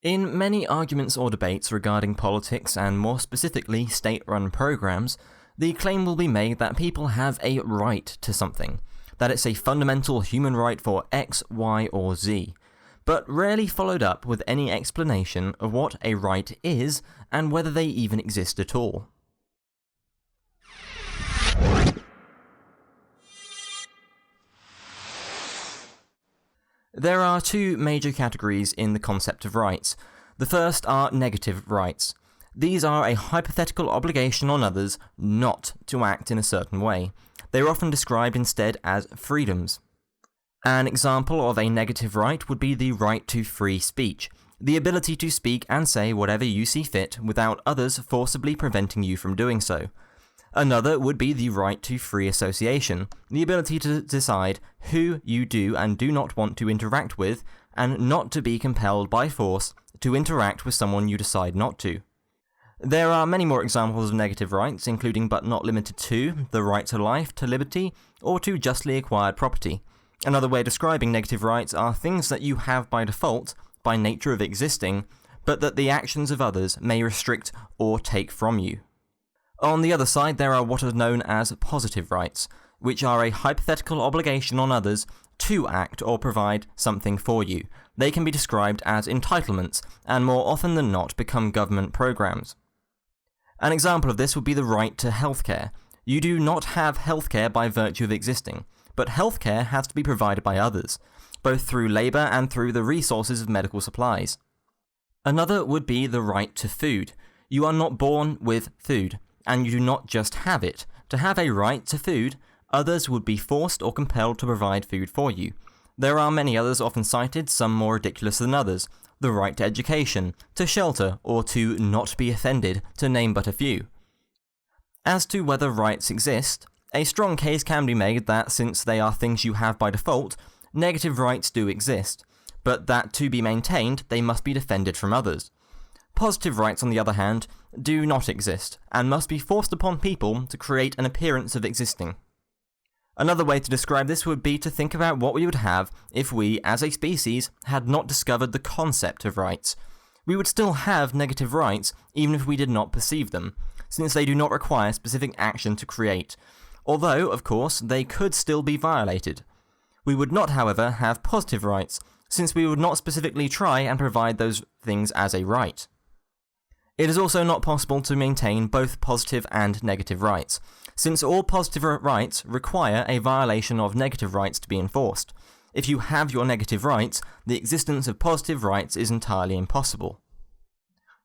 In many arguments or debates regarding politics and more specifically state-run programs, the claim will be made that people have a right to something, that it's a fundamental human right for X, Y, or Z, but rarely followed up with any explanation of what a right is and whether they even exist at all. There are two major categories in the concept of rights. The first are negative rights. These are a hypothetical obligation on others not to act in a certain way. They are often described instead as freedoms. An example of a negative right would be the right to free speech, the ability to speak and say whatever you see fit without others forcibly preventing you from doing so. Another would be the right to free association, the ability to decide who you do and do not want to interact with, and not to be compelled by force to interact with someone you decide not to. There are many more examples of negative rights, including but not limited to the right to life, to liberty, or to justly acquired property. Another way of describing negative rights are things that you have by default, by nature of existing, but that the actions of others may restrict or take from you. On the other side, there are what are known as positive rights, which are a hypothetical obligation on others to act or provide something for you. They can be described as entitlements, and more often than not become government programs. An example of this would be the right to healthcare. You do not have healthcare by virtue of existing, but healthcare has to be provided by others, both through labour and through the resources of medical supplies. Another would be the right to food. You are not born with food, and you do not just have it. To have a right to food, others would be forced or compelled to provide food for you. There are many others often cited, some more ridiculous than others. The right to education, to shelter, or to not be offended, to name but a few. As to whether rights exist, a strong case can be made that since they are things you have by default, negative rights do exist, but that to be maintained, they must be defended from others. Positive rights, on the other hand, do not exist, and must be forced upon people to create an appearance of existing. Another way to describe this would be to think about what we would have if we, as a species, had not discovered the concept of rights. We would still have negative rights, even if we did not perceive them, since they do not require specific action to create, although, of course, they could still be violated. We would not, however, have positive rights, since we would not specifically try and provide those things as a right. It is also not possible to maintain both positive and negative rights, since all positive rights require a violation of negative rights to be enforced. If you have your negative rights, the existence of positive rights is entirely impossible.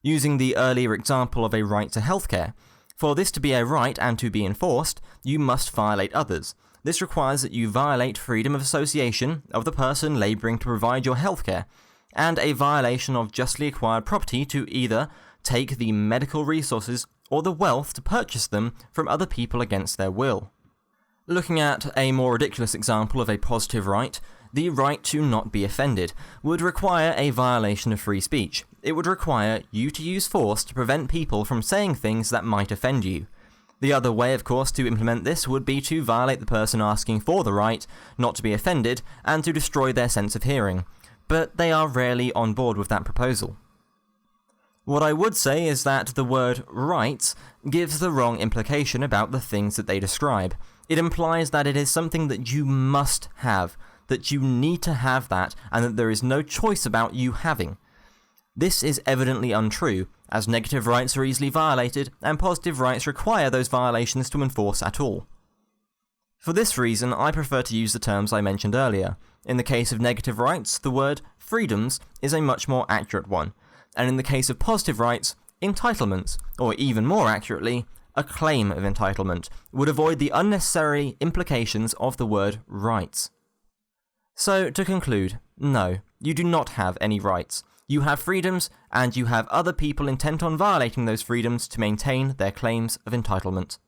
Using the earlier example of a right to healthcare, for this to be a right and to be enforced, you must violate others. This requires that you violate freedom of association of the person labouring to provide your healthcare, and a violation of justly acquired property to either take the medical resources or the wealth to purchase them from other people against their will. Looking at a more ridiculous example of a positive right, the right to not be offended would require a violation of free speech. It would require you to use force to prevent people from saying things that might offend you. The other way, of course, to implement this would be to violate the person asking for the right not to be offended and to destroy their sense of hearing, but they are rarely on board with that proposal. What I would say is that the word rights gives the wrong implication about the things that they describe. It implies that it is something that you must have, that you need to have that, and that there is no choice about you having. This is evidently untrue, as negative rights are easily violated, and positive rights require those violations to enforce at all. For this reason, I prefer to use the terms I mentioned earlier. In the case of negative rights, the word freedoms is a much more accurate one, and in the case of positive rights, entitlements, or even more accurately, a claim of entitlement, would avoid the unnecessary implications of the word rights. So, to conclude, no, you do not have any rights. You have freedoms, and you have other people intent on violating those freedoms to maintain their claims of entitlement.